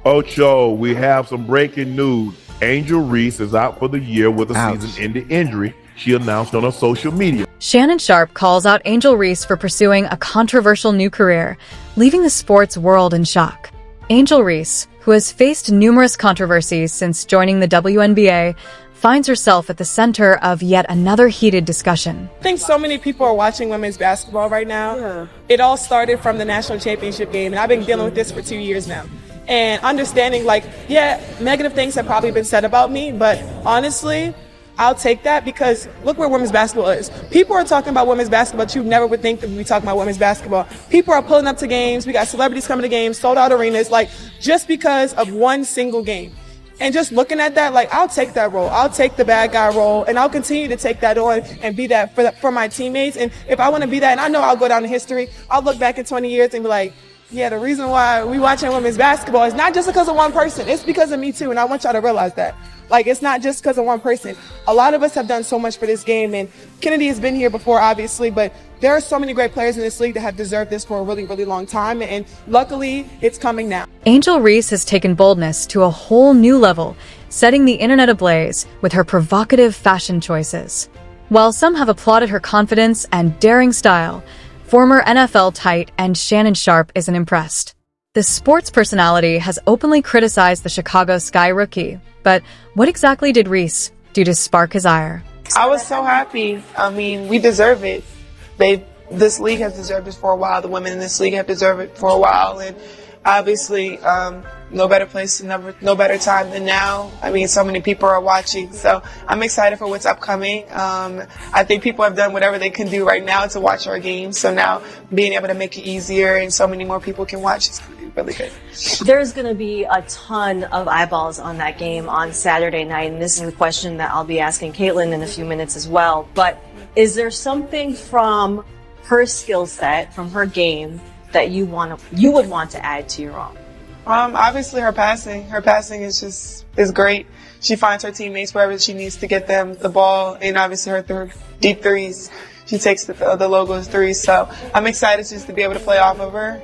Ocho, we have some breaking news. Angel Reese is out for the year with a season-ending injury, she announced on her social media. Shannon Sharpe calls out Angel Reese for pursuing a controversial new career, leaving the sports world in shock. Angel Reese, who has faced numerous controversies since joining the WNBA, finds herself at the center of yet another heated discussion. I think so many people are watching women's basketball right now. Yeah. It all started from the national championship game, and I've been dealing with this for 2 years now. And understanding, negative things have probably been said about me, but honestly, I'll take that because look where women's basketball is. People are talking about women's basketball, but you never would think that we'd be talking about women's basketball. People are pulling up to games. We got celebrities coming to games, sold out arenas, just because of one single game. And just looking at that, I'll take that role. I'll take the bad guy role, and I'll continue to take that on and be that for my teammates. And if I want to be that, and I know I'll go down in history, I'll look back in 20 years and be like, yeah, the reason why we watching women's basketball is not just because of one person. It's because of me too, and I want y'all to realize that. It's not just because of one person. A lot of us have done so much for this game, and Kennedy has been here before, obviously, but there are so many great players in this league that have deserved this for a really, really long time, and luckily, it's coming now. Angel Reese has taken boldness to a whole new level, setting the internet ablaze with her provocative fashion choices. While some have applauded her confidence and daring style, former NFL tight end Shannon Sharpe isn't impressed. The sports personality has openly criticized the Chicago Sky rookie, but what exactly did Reese do to spark his ire? I was so happy. I mean, we deserve it. This league has deserved this for a while. The women in this league have deserved it for a while, and obviously, no better place, no better time than now. I mean, so many people are watching, so I'm excited for what's upcoming. I think people have done whatever they can do right now to watch our games, so now being able to make it easier and so many more people can watch is going to be really good. There's going to be a ton of eyeballs on that game on Saturday night, and this is a question that I'll be asking Caitlin in a few minutes as well, but is there something from her skill set, from her game, that you would want to add to your own? Obviously her passing. Her passing is great. She finds her teammates wherever she needs to get them the ball, and obviously her deep threes. She takes the logos threes, so I'm excited just to be able to play off of her,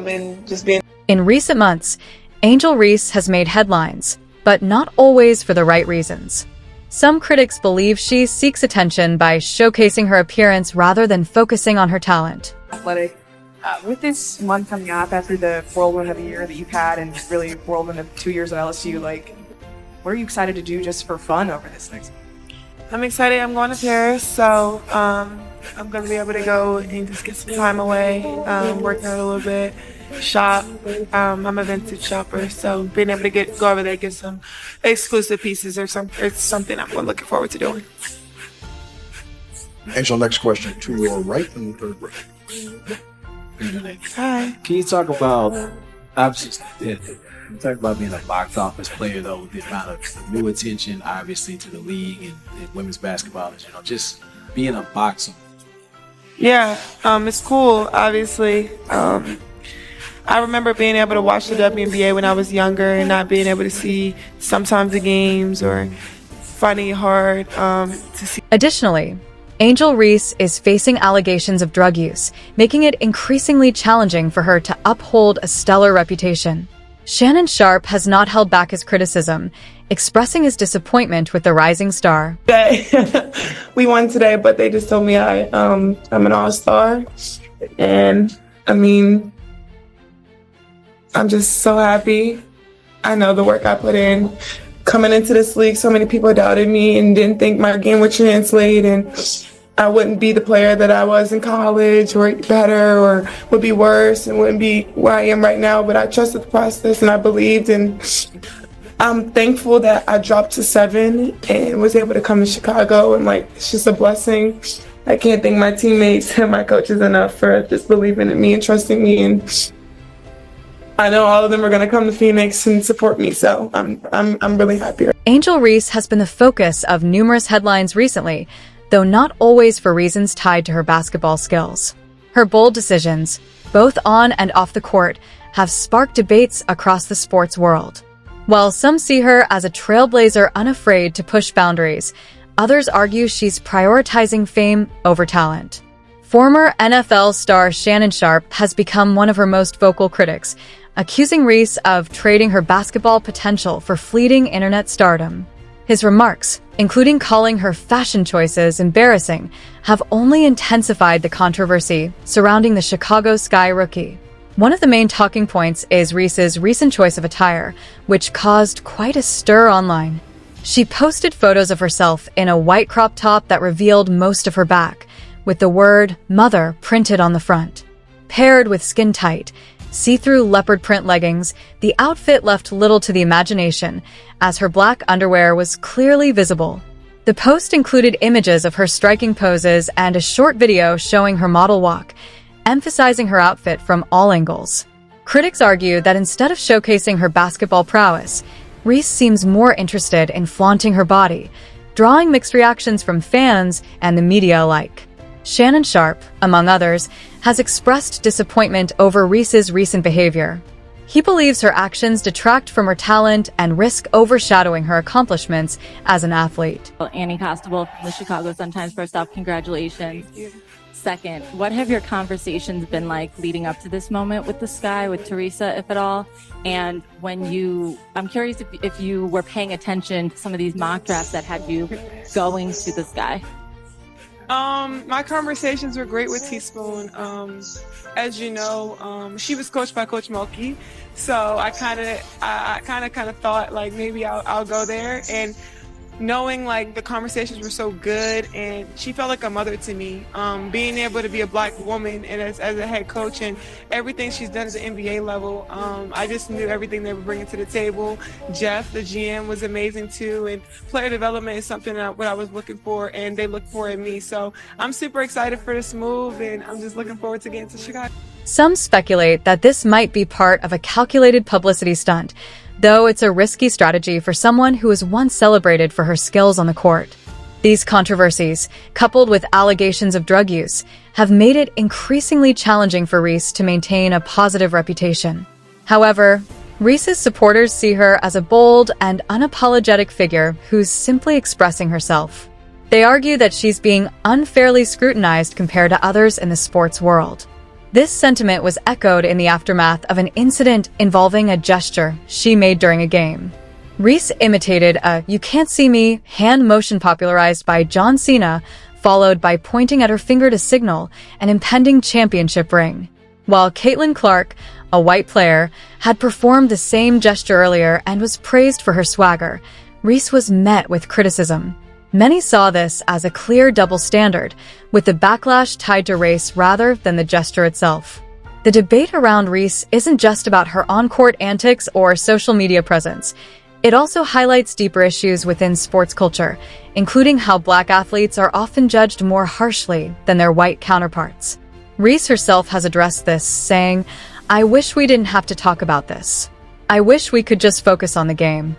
and just being. In recent months, Angel Reese has made headlines, but not always for the right reasons. Some critics believe she seeks attention by showcasing her appearance rather than focusing on her talent. Athletic. With this month coming up after the whirlwind of the year that you've had and really whirlwind of 2 years at LSU, what are you excited to do just for fun over this next week? I'm excited. I'm going to Paris, so I'm going to be able to go and just get some time away, work out a little bit, shop. I'm a vintage shopper, so being able to go over there, get some exclusive pieces it's something I'm looking forward to doing. Angel, next question. To your right and third right. Hi. Can you talk about, obviously, you talk about being a box office player, though, with the amount of new attention, obviously, to the league and women's basketball, just being a boxer. Yeah, it's cool, obviously. I remember being able to watch the WNBA when I was younger and not being able to see sometimes the games or finding it hard to see. Additionally, Angel Reese is facing allegations of drug use, making it increasingly challenging for her to uphold a stellar reputation. Shannon Sharpe has not held back his criticism, expressing his disappointment with the rising star. We won today, but they just told me I'm an all-star. And, I mean, I'm just so happy. I know the work I put in. Coming into this league, so many people doubted me and didn't think my game would translate and I wouldn't be the player that I was in college or better or would be worse and wouldn't be where I am right now. But I trusted the process and I believed, and I'm thankful that I dropped to 7 and was able to come to Chicago, and it's just a blessing. I can't thank my teammates and my coaches enough for just believing in me and trusting me, and I know all of them are going to come to Phoenix and support me, so I'm really happy. Angel Reese has been the focus of numerous headlines recently, though not always for reasons tied to her basketball skills. Her bold decisions, both on and off the court, have sparked debates across the sports world. While some see her as a trailblazer unafraid to push boundaries, others argue she's prioritizing fame over talent. Former NFL star Shannon Sharpe has become one of her most vocal critics, accusing Reese of trading her basketball potential for fleeting internet stardom. His remarks, including calling her fashion choices embarrassing, have only intensified the controversy surrounding the Chicago Sky rookie. One of the main talking points is Reese's recent choice of attire, which caused quite a stir online. She posted photos of herself in a white crop top that revealed most of her back, with the word "mother" printed on the front. Paired with skin-tight, see-through leopard print leggings, the outfit left little to the imagination, as her black underwear was clearly visible. The post included images of her striking poses and a short video showing her model walk, emphasizing her outfit from all angles. Critics argue that instead of showcasing her basketball prowess, Reese seems more interested in flaunting her body, drawing mixed reactions from fans and the media alike. Shannon Sharpe, among others, has expressed disappointment over Reese's recent behavior. He believes her actions detract from her talent and risk overshadowing her accomplishments as an athlete. Annie Costable from the Chicago Sun-Times. First off, congratulations. Second, what have your conversations been like leading up to this moment with the Sky, with Teresa, if at all? And I'm curious if you were paying attention to some of these mock drafts that had you going to the Sky. My conversations were great with Teaspoon. As you know, she was coached by Coach Mulkey, so I kind of thought like maybe I'll go there, and knowing like the conversations were so good, and she felt like a mother to me. Being able to be a black woman and as a head coach and everything she's done at the NBA level, I just knew everything they were bringing to the table. Jeff, the GM, was amazing too, and player development is something what I was looking for, and they looked for in me. So I'm super excited for this move, and I'm just looking forward to getting to Chicago. Some speculate that this might be part of a calculated publicity stunt, though it's a risky strategy for someone who was once celebrated for her skills on the court. These controversies, coupled with allegations of drug use, have made it increasingly challenging for Reese to maintain a positive reputation. However, Reese's supporters see her as a bold and unapologetic figure who's simply expressing herself. They argue that she's being unfairly scrutinized compared to others in the sports world. This sentiment was echoed in the aftermath of an incident involving a gesture she made during a game. Reese imitated a "you can't see me" hand motion popularized by John Cena, followed by pointing at her finger to signal an impending championship ring. While Caitlin Clark, a white player, had performed the same gesture earlier and was praised for her swagger, Reese was met with criticism. Many saw this as a clear double standard, with the backlash tied to race rather than the gesture itself. The debate around Reese isn't just about her on-court antics or social media presence. It also highlights deeper issues within sports culture, including how black athletes are often judged more harshly than their white counterparts. Reese herself has addressed this, saying, "I wish we didn't have to talk about this. I wish we could just focus on the game."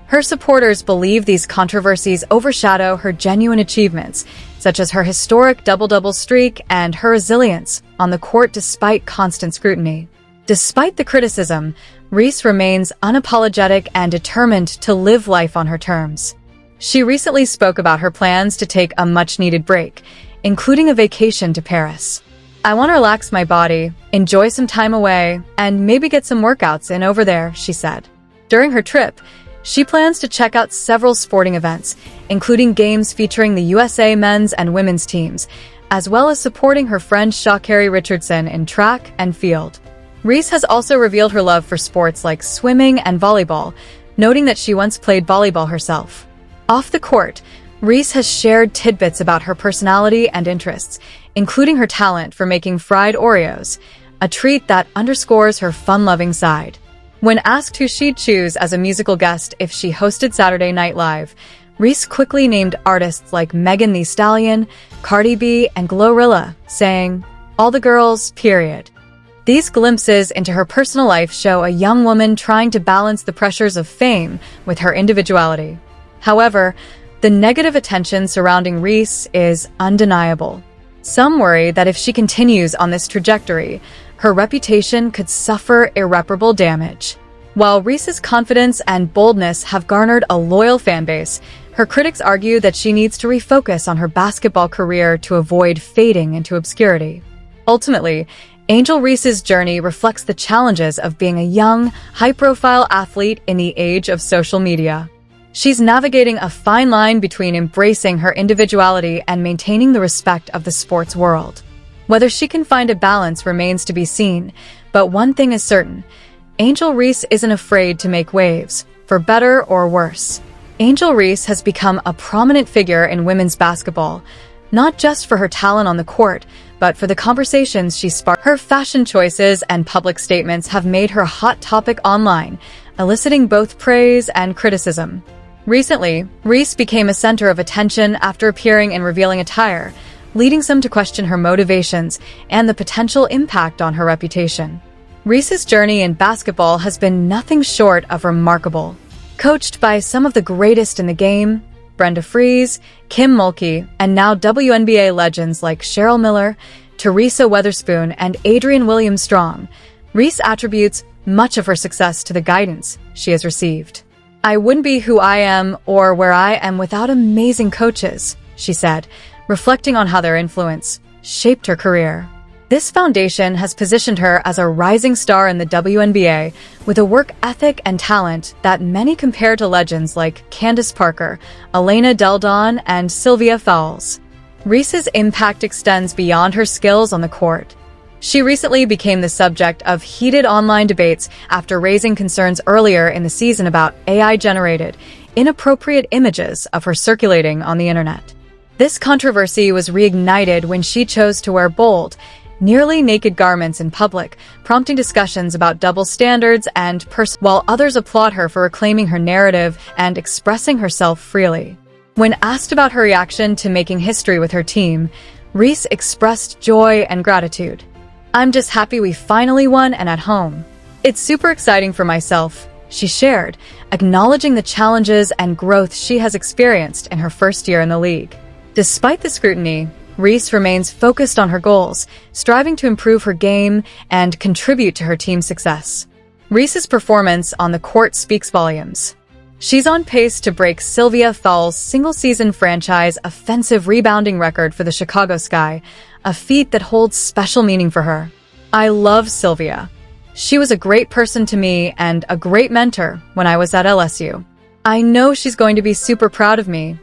Her supporters believe these controversies overshadow her genuine achievements, such as her historic double-double streak and her resilience on the court despite constant scrutiny. Despite the criticism, Reese remains unapologetic and determined to live life on her terms. She recently spoke about her plans to take a much-needed break, including a vacation to Paris. "I want to relax my body, enjoy some time away, and maybe get some workouts in over there," she said. During her trip, she plans to check out several sporting events, including games featuring the USA men's and women's teams, as well as supporting her friend Sha'Carri Richardson in track and field. Reese has also revealed her love for sports like swimming and volleyball, noting that she once played volleyball herself. Off the court, Reese has shared tidbits about her personality and interests, including her talent for making fried Oreos, a treat that underscores her fun-loving side. When asked who she'd choose as a musical guest if she hosted Saturday Night Live, Reese quickly named artists like Megan Thee Stallion, Cardi B, and Glorilla, saying, "All the girls, period." These glimpses into her personal life show a young woman trying to balance the pressures of fame with her individuality. However, the negative attention surrounding Reese is undeniable. Some worry that if she continues on this trajectory, her reputation could suffer irreparable damage. While Reese's confidence and boldness have garnered a loyal fan base, her critics argue that she needs to refocus on her basketball career to avoid fading into obscurity. Ultimately, Angel Reese's journey reflects the challenges of being a young, high-profile athlete in the age of social media. She's navigating a fine line between embracing her individuality and maintaining the respect of the sports world. Whether she can find a balance remains to be seen, but one thing is certain: Angel Reese isn't afraid to make waves, for better or worse. Angel Reese has become a prominent figure in women's basketball, not just for her talent on the court, but for the conversations she sparked. Her fashion choices and public statements have made her a hot topic online, eliciting both praise and criticism. Recently, Reese became a center of attention after appearing in revealing attire, leading some to question her motivations and the potential impact on her reputation. Reese's journey in basketball has been nothing short of remarkable. Coached by some of the greatest in the game, Brenda Frese, Kim Mulkey, and now WNBA legends like Cheryl Miller, Teresa Weatherspoon, and Adrienne Williams-Strong, Reese attributes much of her success to the guidance she has received. "I wouldn't be who I am or where I am without amazing coaches," she said, reflecting on how their influence shaped her career. This foundation has positioned her as a rising star in the WNBA with a work ethic and talent that many compare to legends like Candace Parker, Elena Del Don, and Sylvia Fowles. Reese's impact extends beyond her skills on the court. She recently became the subject of heated online debates after raising concerns earlier in the season about AI-generated, inappropriate images of her circulating on the internet. This controversy was reignited when she chose to wear bold, nearly naked garments in public, prompting discussions about double standards and while others applaud her for reclaiming her narrative and expressing herself freely. When asked about her reaction to making history with her team, Reese expressed joy and gratitude. "I'm just happy we finally won and at home. It's super exciting for myself," she shared, acknowledging the challenges and growth she has experienced in her first year in the league. Despite the scrutiny, Reese remains focused on her goals, striving to improve her game and contribute to her team's success. Reese's performance on the court speaks volumes. She's on pace to break Sylvia Fowles' single-season franchise offensive rebounding record for the Chicago Sky, a feat that holds special meaning for her. "I love Sylvia. She was a great person to me and a great mentor when I was at LSU. I know she's going to be super proud of me,"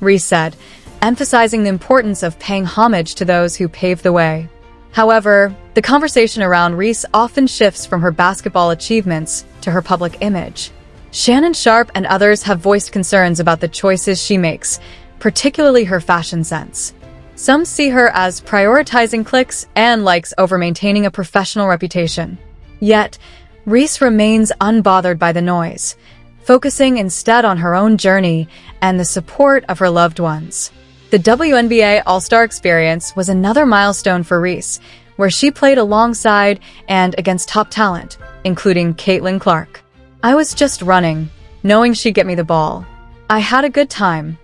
Reese said, emphasizing the importance of paying homage to those who paved the way. However, the conversation around Reese often shifts from her basketball achievements to her public image. Shannon Sharpe and others have voiced concerns about the choices she makes, particularly her fashion sense. Some see her as prioritizing clicks and likes over maintaining a professional reputation. Yet, Reese remains unbothered by the noise, focusing instead on her own journey and the support of her loved ones. The WNBA All-Star Experience was another milestone for Reese, where she played alongside and against top talent, including Caitlin Clark. "I was just running, knowing she'd get me the ball. I had a good time,"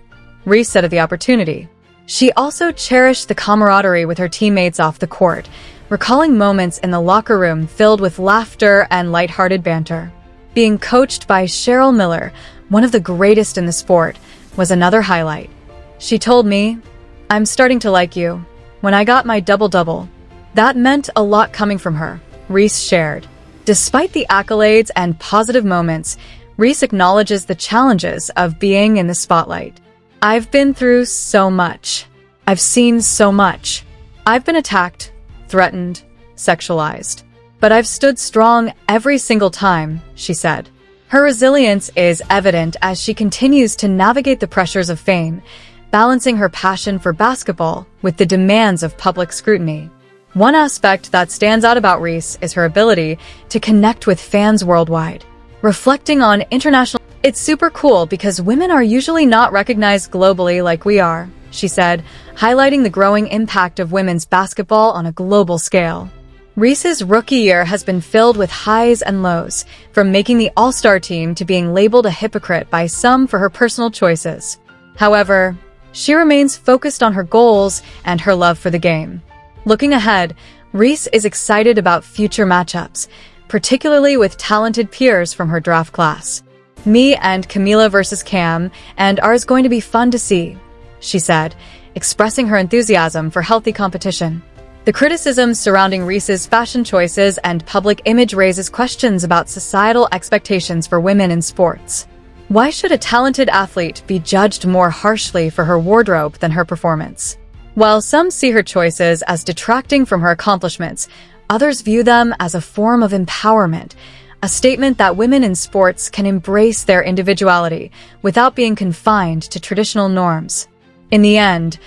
Reese said of the opportunity. She also cherished the camaraderie with her teammates off the court, recalling moments in the locker room filled with laughter and lighthearted banter. Being coached by Cheryl Miller, one of the greatest in the sport, was another highlight. She told me, "I'm starting to like you. When I got my double-double, that meant a lot coming from her," Reese shared. Despite the accolades and positive moments, Reese acknowledges the challenges of being in the spotlight. "I've been through so much. I've seen so much. I've been attacked, threatened, sexualized. But I've stood strong every single time," she said. Her resilience is evident as she continues to navigate the pressures of fame, balancing her passion for basketball with the demands of public scrutiny. One aspect that stands out about Reese is her ability to connect with fans worldwide. Reflecting on international, "It's super cool because women are usually not recognized globally like we are," she said, highlighting the growing impact of women's basketball on a global scale. Reese's rookie year has been filled with highs and lows, from making the All-Star team to being labeled a hypocrite by some for her personal choices. However, she remains focused on her goals and her love for the game. Looking ahead, Reese is excited about future matchups, particularly with talented peers from her draft class. "Me and Camila versus Cam and ours going to be fun to see," she said, expressing her enthusiasm for healthy competition. The criticism surrounding Reese's fashion choices and public image raises questions about societal expectations for women in sports. Why should a talented athlete be judged more harshly for her wardrobe than her performance? While some see her choices as detracting from her accomplishments, others view them as a form of empowerment, a statement that women in sports can embrace their individuality without being confined to traditional norms. In the end,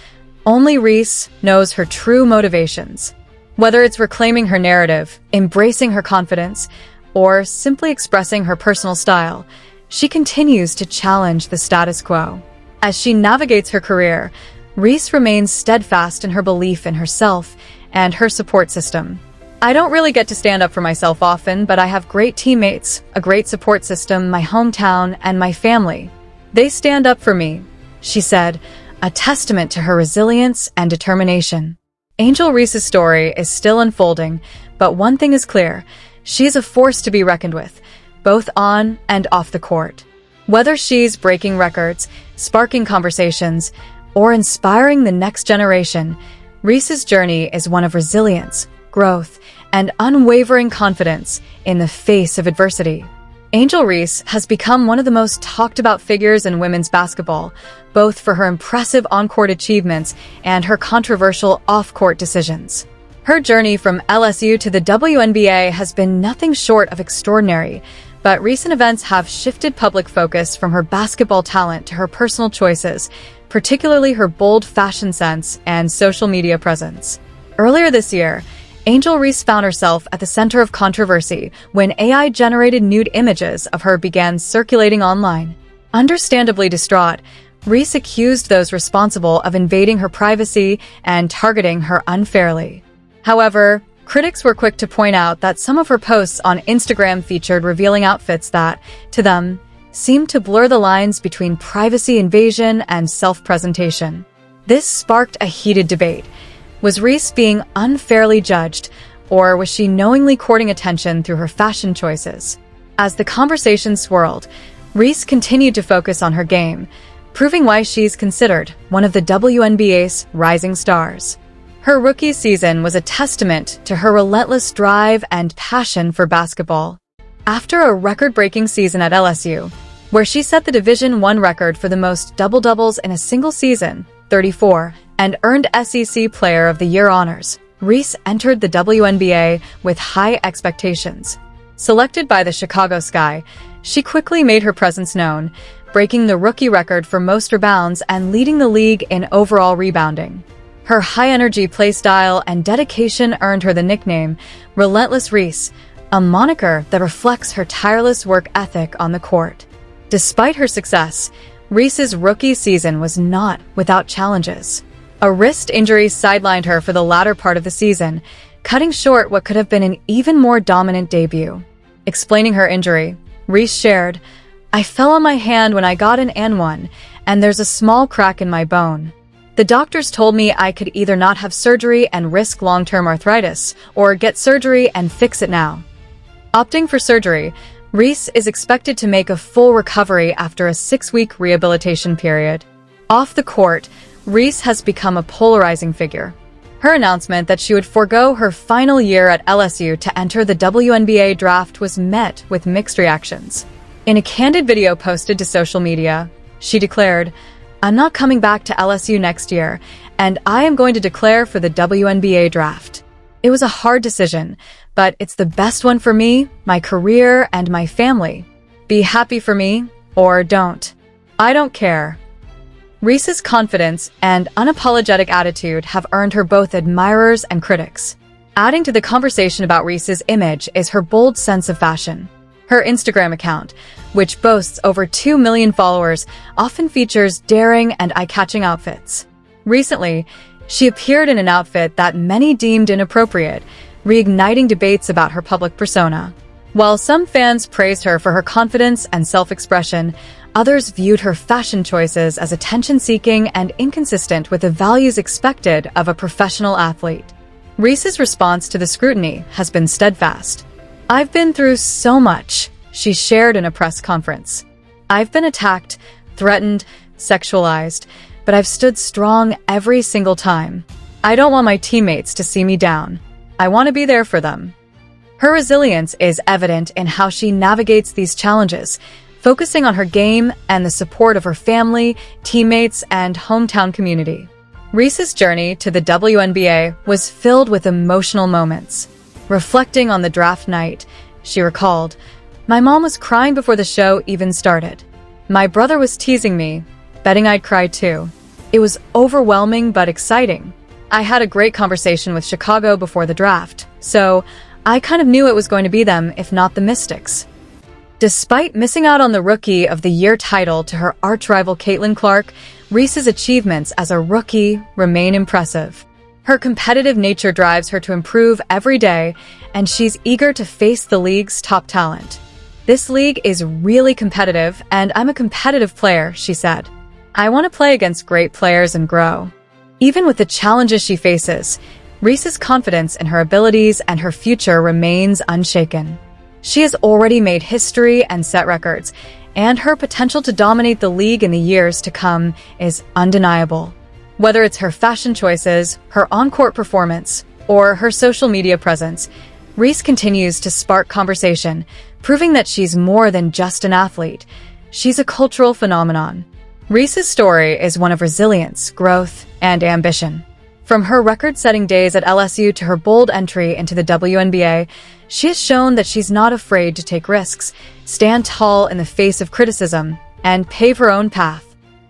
only Reese knows her true motivations. Whether it's reclaiming her narrative, embracing her confidence, or simply expressing her personal style, she continues to challenge the status quo. As she navigates her career, Reese remains steadfast in her belief in herself and her support system. I don't really get to stand up for myself often, but I have great teammates, a great support system, my hometown, and my family. They stand up for me, she said, a testament to her resilience and determination. Angel Reese's story is still unfolding, but one thing is clear: she is a force to be reckoned with, both on and off the court. Whether she's breaking records, sparking conversations, or inspiring the next generation, Reese's journey is one of resilience, growth, and unwavering confidence in the face of adversity. Angel Reese has become one of the most talked about figures in women's basketball, both for her impressive on-court achievements and her controversial off-court decisions. Her journey from LSU to the WNBA has been nothing short of extraordinary, but recent events have shifted public focus from her basketball talent to her personal choices, particularly her bold fashion sense and social media presence. Earlier this year, Angel Reese found herself at the center of controversy when AI-generated nude images of her began circulating online. Understandably distraught, Reese accused those responsible of invading her privacy and targeting her unfairly. However, critics were quick to point out that some of her posts on Instagram featured revealing outfits that, to them, seemed to blur the lines between privacy invasion and self-presentation. This sparked a heated debate. Was Reese being unfairly judged, or was she knowingly courting attention through her fashion choices? As the conversation swirled, Reese continued to focus on her game, proving why she's considered one of the WNBA's rising stars. Her rookie season was a testament to her relentless drive and passion for basketball. After a record-breaking season at LSU, where she set the Division I record for the most double-doubles in a single season, 34, and earned SEC Player of the Year honors, Reese entered the WNBA with high expectations. Selected by the Chicago Sky, she quickly made her presence known, breaking the rookie record for most rebounds and leading the league in overall rebounding. Her high-energy play style and dedication earned her the nickname Relentless Reese, a moniker that reflects her tireless work ethic on the court. Despite her success, Reese's rookie season was not without challenges. A wrist injury sidelined her for the latter part of the season, cutting short what could have been an even more dominant debut. Explaining her injury, Reese shared, "I fell on my hand when I got an N1, and there's a small crack in my bone. The doctors told me I could either not have surgery and risk long-term arthritis, or get surgery and fix it now." Opting for surgery, Reese is expected to make a full recovery after a 6-week rehabilitation period. Off the court, Reese has become a polarizing figure. Her announcement that she would forego her final year at LSU to enter the WNBA draft was met with mixed reactions. In a candid video posted to social media, she declared, "I'm not coming back to LSU next year, and I am going to declare for the WNBA draft. It was a hard decision, but it's the best one for me, my career, and my family. Be happy for me, or don't. I don't care." Reese's confidence and unapologetic attitude have earned her both admirers and critics. Adding to the conversation about Reese's image is her bold sense of fashion. Her Instagram account, which boasts over 2 million followers, often features daring and eye-catching outfits. Recently, she appeared in an outfit that many deemed inappropriate, reigniting debates about her public persona. While some fans praised her for her confidence and self-expression, others viewed her fashion choices as attention-seeking and inconsistent with the values expected of a professional athlete. Reese's response to the scrutiny has been steadfast. "I've been through so much," she shared in a press conference. "I've been attacked, threatened, sexualized, but I've stood strong every single time. I don't want my teammates to see me down. I want to be there for them. Her resilience is evident in how she navigates these challenges, focusing on her game and the support of her family, teammates, and hometown community. Reese's journey to the WNBA was filled with emotional moments. Reflecting on the draft night, she recalled, "My mom was crying before the show even started. My brother was teasing me, betting I'd cry too. It was overwhelming but exciting. I had a great conversation with Chicago before the draft, so I kind of knew it was going to be them, if not the Mystics." Despite missing out on the Rookie of the Year title to her arch-rival Caitlin Clark, Reese's achievements as a rookie remain impressive. Her competitive nature drives her to improve every day, and she's eager to face the league's top talent. "This league is really competitive, and I'm a competitive player," she said. "I want to play against great players and grow." Even with the challenges she faces, Reese's confidence in her abilities and her future remains unshaken. She has already made history and set records, and her potential to dominate the league in the years to come is undeniable. Whether it's her fashion choices, her on-court performance, or her social media presence, Reese continues to spark conversation, proving that she's more than just an athlete. She's a cultural phenomenon. Reese's story is one of resilience, growth, and ambition. From her record-setting days at LSU to her bold entry into the WNBA, she has shown that she's not afraid to take risks, stand tall in the face of criticism, and pave her own path.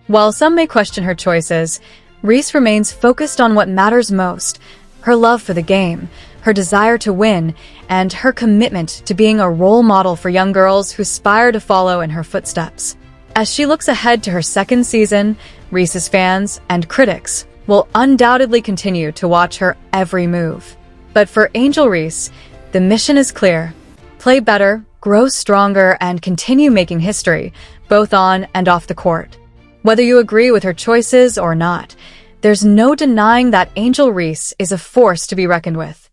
While some may question her choices, Reese remains focused on what matters most: her love for the game, her desire to win, and her commitment to being a role model for young girls who aspire to follow in her footsteps. As she looks ahead to her second season, Reese's fans and critics will undoubtedly continue to watch her every move. But for Angel Reese, the mission is clear: play better, grow stronger, and continue making history, both on and off the court. Whether you agree with her choices or not, there's no denying that Angel Reese is a force to be reckoned with.